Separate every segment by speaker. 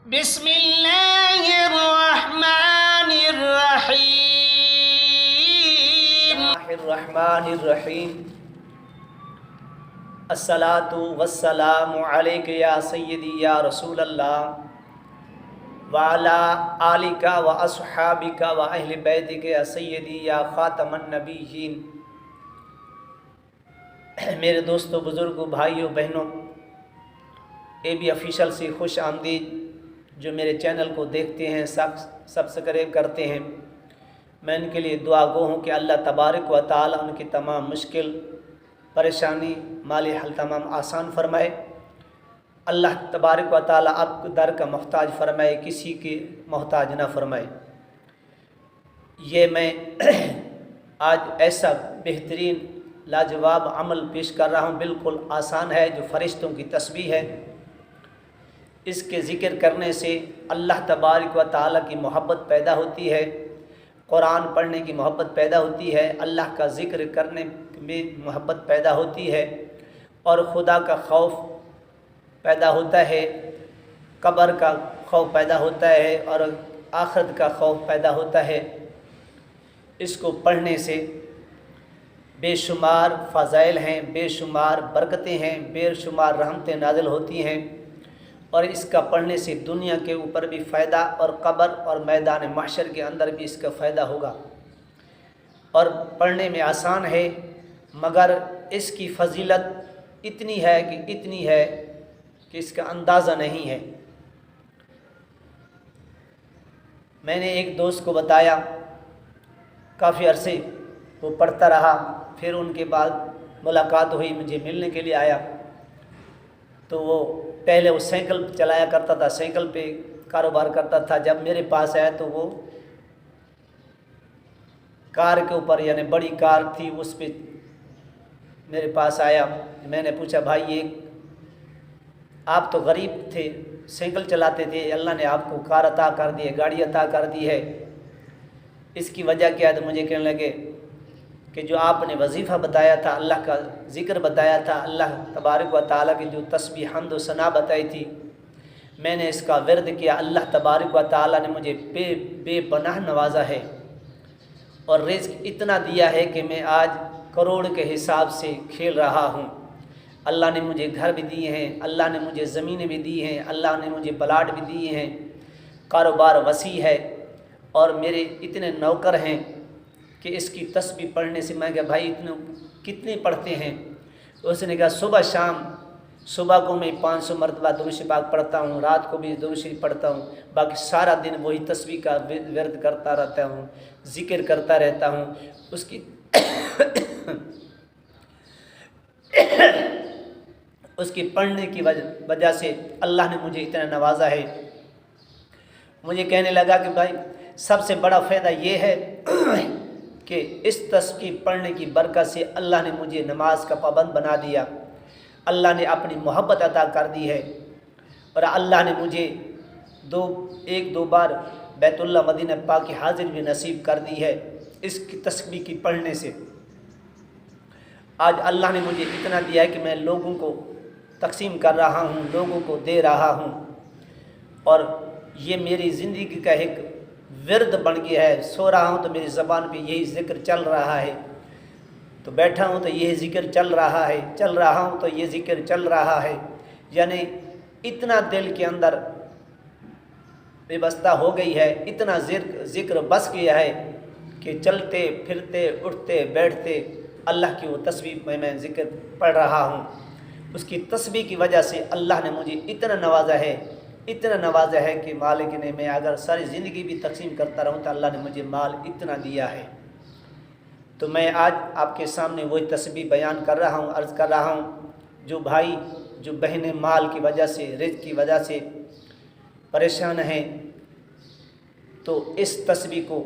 Speaker 1: بسم اللہ الرحمن الرحیم
Speaker 2: الرحمن الرحیم الصلاۃ والسلام علیک یا سیدی یا رسول اللہ وعلی آلک و اصحابک و اہل بیتک یا سیدی یا خاتم النبیین۔ میرے دوستوں، بزرگوں، بھائیوں، بہنوں، اے بی آفیشل سے خوش آمدید۔ جو میرے چینل کو دیکھتے ہیں، سبسکرائب کرتے ہیں، میں ان کے لیے دعا گو ہوں کہ اللہ تبارک و تعالی ان کی تمام مشکل، پریشانی، مالی حل تمام آسان فرمائے۔ اللہ تبارک و تعالی آپ کو در کا محتاج فرمائے، کسی کی محتاج نہ فرمائے۔ یہ میں آج ایسا بہترین لاجواب عمل پیش کر رہا ہوں، بالکل آسان ہے، جو فرشتوں کی تسبیح ہے۔ اس کے ذکر کرنے سے اللہ تبارک و تعالی کی محبت پیدا ہوتی ہے، قرآن پڑھنے کی محبت پیدا ہوتی ہے، اللہ کا ذکر کرنے میں محبت پیدا ہوتی ہے، اور خدا کا خوف پیدا ہوتا ہے، قبر کا خوف پیدا ہوتا ہے، اور آخرت کا خوف پیدا ہوتا ہے۔ اس کو پڑھنے سے بے شمار فضائل ہیں، بے شمار برکتیں ہیں، بے شمار رحمتیں نازل ہوتی ہیں، اور اس کا پڑھنے سے دنیا کے اوپر بھی فائدہ، اور قبر اور میدان محشر کے اندر بھی اس کا فائدہ ہوگا۔ اور پڑھنے میں آسان ہے، مگر اس کی فضیلت اتنی ہے کہ اس کا اندازہ نہیں ہے۔ میں نے ایک دوست کو بتایا، کافی عرصے وہ پڑھتا رہا، پھر ان کے بعد ملاقات ہوئی، مجھے ملنے کے لیے آیا، تو وہ پہلے وہ سائیکل چلایا کرتا تھا، سائیکل پہ کاروبار کرتا تھا۔ جب میرے پاس آیا تو وہ کار کے اوپر، یعنی بڑی کار تھی، اس پہ میرے پاس آیا۔ میں نے پوچھا، بھائی یہ آپ تو غریب تھے، سائیکل چلاتے تھے، اللہ نے آپ کو کار عطا کر دی ہے، گاڑی عطا کر دی ہے، اس کی وجہ کیا ہے؟ تو مجھے کہنے لگے کہ جو آپ نے وظیفہ بتایا تھا، اللہ کا ذکر بتایا تھا، اللہ تبارک و تعالیٰ کی جو تسبیح، حمد و ثنا بتائی تھی، میں نے اس کا ورد کیا، اللہ تبارک و تعالیٰ نے مجھے بے پناہ نوازا ہے، اور رزق اتنا دیا ہے کہ میں آج کروڑ کے حساب سے کھیل رہا ہوں۔ اللہ نے مجھے گھر بھی دیے ہیں، اللہ نے مجھے زمینیں بھی دی ہیں، اللہ نے مجھے پلاٹ بھی دیے ہیں، کاروبار وسیع ہے، اور میرے اتنے نوکر ہیں کہ اس کی تسبیح پڑھنے سے، میں کہا بھائی کتنے پڑھتے ہیں؟ اس نے کہا صبح شام، صبح کو میں 500 مرتبہ درود شریف پاک پڑھتا ہوں، رات کو بھی درود شریف پڑھتا ہوں، باقی سارا دن وہی تسبیح کا ورد کرتا رہتا ہوں، ذکر کرتا رہتا ہوں۔ اس کی پڑھنے کی وجہ سے اللہ نے مجھے اتنا نوازا ہے۔ مجھے کہنے لگا کہ بھائی سب سے بڑا فائدہ یہ ہے کہ اس تسبیح پڑھنے کی برکت سے اللہ نے مجھے نماز کا پابند بنا دیا، اللہ نے اپنی محبت عطا کر دی ہے، اور اللہ نے مجھے ایک دو بار بیت اللہ مدینہ پاک کی حاضر بھی نصیب کر دی ہے اس کی تسبیح کی پڑھنے سے۔ آج اللہ نے مجھے اتنا دیا ہے کہ میں لوگوں کو تقسیم کر رہا ہوں، لوگوں کو دے رہا ہوں، اور یہ میری زندگی کا ایک ورد بن گیا ہے۔ سو رہا ہوں تو میری زبان پہ یہی ذکر چل رہا ہے، تو بیٹھا ہوں تو یہی ذکر چل رہا ہے، چل رہا ہوں تو یہ ذکر چل رہا ہے، یعنی اتنا دل کے اندر وابستہ ہو گئی ہے، اتنا ذکر بس گیا ہے کہ چلتے پھرتے اٹھتے بیٹھتے اللہ کی وہ تسبیح میں ذکر پڑھ رہا ہوں۔ اس کی تسبیح کی وجہ سے اللہ نے مجھے اتنا نوازا ہے کہ مالک نے، میں اگر ساری زندگی بھی تقسیم کرتا رہوں تو اللہ نے مجھے مال اتنا دیا ہے۔ تو میں آج آپ کے سامنے وہی تسبیح بیان کر رہا ہوں، عرض کر رہا ہوں۔ جو بھائی، جو بہنیں مال کی وجہ سے، رزق کی وجہ سے پریشان ہیں، تو اس تسبیح کو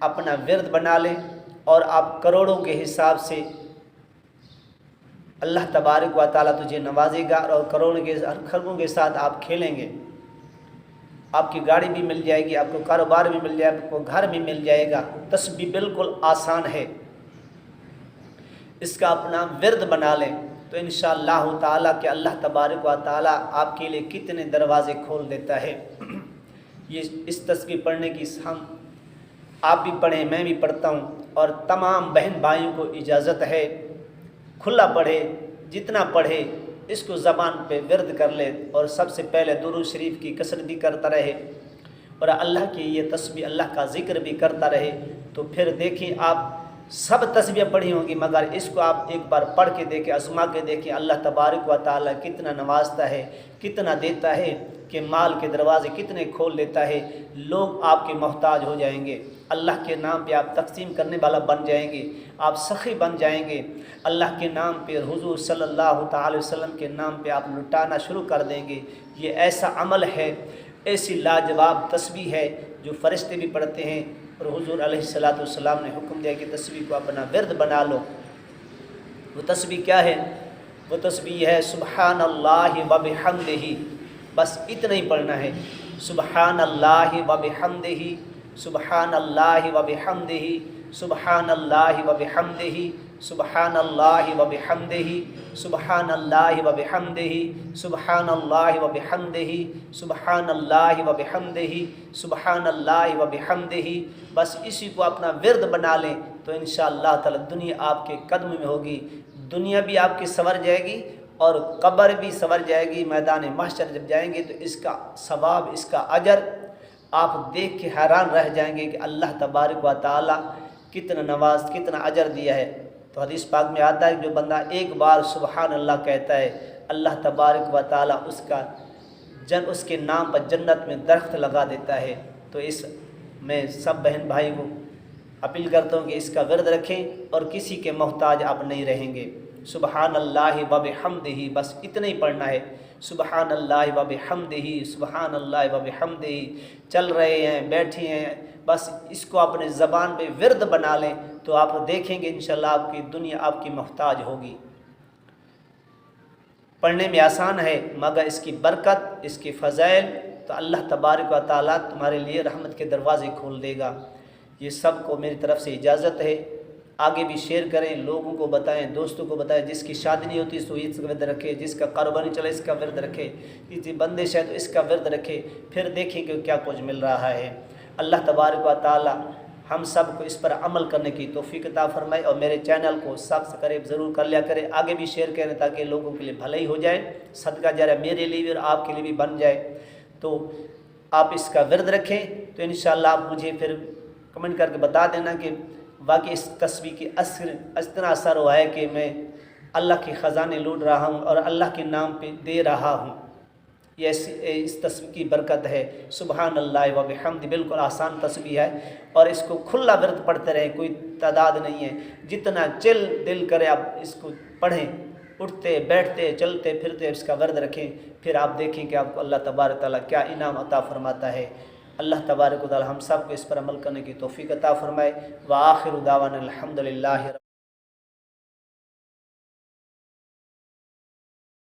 Speaker 2: اپنا ورد بنا لیں، اور آپ کروڑوں کے حساب سے اللہ تبارک و تعالیٰ تجھے نوازے گا، اور کروڑوں کے خربوں کے ساتھ آپ کھیلیں گے۔ آپ کی گاڑی بھی مل جائے گی، آپ کو کاروبار بھی مل جائے گا، آپ کو گھر بھی مل جائے گا۔ تسبیح بالکل آسان ہے، اس کا اپنا ورد بنا لیں، تو انشاءاللہ تعالیٰ کہ اللہ تبارک و تعالیٰ آپ کے لیے کتنے دروازے کھول دیتا ہے۔ یہ اس تسبیح پڑھنے کی ہم آپ بھی پڑھیں، میں بھی پڑھتا ہوں، اور تمام بہن بھائیوں کو اجازت ہے کھلا پڑھے، جتنا پڑھے اس کو زبان پہ ورد کر لے، اور سب سے پہلے درود شریف کی کثرت بھی کرتا رہے، اور اللہ کی یہ تسبیح اللہ کا ذکر بھی کرتا رہے۔ تو پھر دیکھیں آپ سب تسبیح پڑھی ہوں گی، مگر اس کو آپ ایک بار پڑھ کے دیکھیں، آزما کے دیکھیں، اللہ تبارک و تعالیٰ کتنا نوازتا ہے، کتنا دیتا ہے، کہ مال کے دروازے کتنے کھول دیتا ہے۔ لوگ آپ کے محتاج ہو جائیں گے، اللہ کے نام پہ آپ تقسیم کرنے والا بن جائیں گے، آپ سخی بن جائیں گے، اللہ کے نام پہ، حضور صلی اللہ تعالی وسلم کے نام پہ آپ لٹانا شروع کر دیں گے۔ یہ ایسا عمل ہے، ایسی لاجواب تسبیح ہے جو فرشتے بھی پڑھتے ہیں، اور حضور علیہ الصلوۃ والسلام نے حکم دیا کہ تسبیح کو اپنا ورد بنا لو۔ وہ تسبیح کیا ہے؟ وہ تسبیح ہے سبحان اللہ و بحمدہ، بس اتنا ہی پڑھنا ہے، سبحان اللہ و بحمدہ، سبحان اللہ و بحمدہ، سبحان اللہ و بحمدہ، سبحان اللہ و بحمدہ، سبحان اللہ و بحمدہ، سبحان اللہ و بحمدہ، سبحان اللہ و بحمدہ، سبحان اللہ و بحمدہ، بس اسی کو اپنا ورد بنا لیں تو انشاءاللہ تعالی دنیا آپ کے قدم میں ہوگی، دنیا بھی آپ کی سنور جائے گی اور قبر بھی سنور جائے گی۔ میدان محشر جب جائیں گے تو اس کا ثواب، اس کا اجر آپ دیکھ کے حیران رہ جائیں گے کہ اللہ تبارک و تعالی کتنا نواز، کتنا اجر دیا ہے۔ تو حدیث پاک میں آتا ہے کہ جو بندہ ایک بار سبحان اللہ کہتا ہے، اللہ تبارک و تعالی اس کے نام پر جنت میں درخت لگا دیتا ہے۔ تو اس میں سب بہن بھائی کو اپیل کرتا ہوں کہ اس کا ورد رکھیں اور کسی کے محتاج آپ نہیں رہیں گے۔ سبحان اللہ و بحمدہ، بس اتنا ہی پڑھنا ہے، سبحان اللہ و بحمدہ، سبحان اللہ و بحمدہ۔ چل رہے ہیں، بیٹھے ہیں، بس اس کو اپنے زبان پہ ورد بنا لیں تو آپ دیکھیں گے انشاءاللہ آپ کی دنیا آپ کی محتاج ہوگی۔ پڑھنے میں آسان ہے مگر اس کی برکت، اس کی فضائل تو اللہ تبارک و تعالیٰ تمہارے لیے رحمت کے دروازے کھول دے گا۔ یہ سب کو میری طرف سے اجازت ہے، آگے بھی شیئر کریں، لوگوں کو بتائیں، دوستوں کو بتائیں، جس کی شادی نہیں ہوتی تو اس کا ورد رکھے، جس کا کاروبار نہیں چلے اس کا ورد رکھے، کسی بندش ہے تو اس کا ورد رکھے، پھر دیکھیں کہ کیا کچھ مل رہا ہے۔ اللہ تبارک و تعالی ہم سب کو اس پر عمل کرنے کی توفیق عطا فرمائے، اور میرے چینل کو سبسکرائب ضرور کر لیا کریں، آگے بھی شیئر کریں تاکہ لوگوں کے لیے بھلائی ہو جائے، صدقہ جاریہ میرے لیے بھی اور آپ کے لیے بھی بن جائے۔ تو آپ اس کا ورد رکھیں تو انشاءاللہ آپ مجھے پھر کمنٹ کر کے بتا دینا کہ واقعی اس تسبیح کی اتنا اثر ہوا ہے کہ میں اللہ کے خزانے لوٹ رہا ہوں اور اللہ کے نام پہ دے رہا ہوں۔ یہ اس تسبیح کی برکت ہے، سبحان اللہ و بحمدہ، بالکل آسان تسبیح ہے، اور اس کو کھلا ورد پڑھتے رہیں، کوئی تعداد نہیں ہے، جتنا دل کرے آپ اس کو پڑھیں، اٹھتے بیٹھتے چلتے پھرتے اس کا ورد رکھیں، پھر آپ دیکھیں کہ آپ کو اللہ تبارک تعالیٰ کیا انعام عطا فرماتا ہے۔ اللہ تبارک و تعالیٰ ہم سب کو اس پر عمل کرنے کی توفیق عطا فرمائے۔ وآخر دعوانا الحمدللہ۔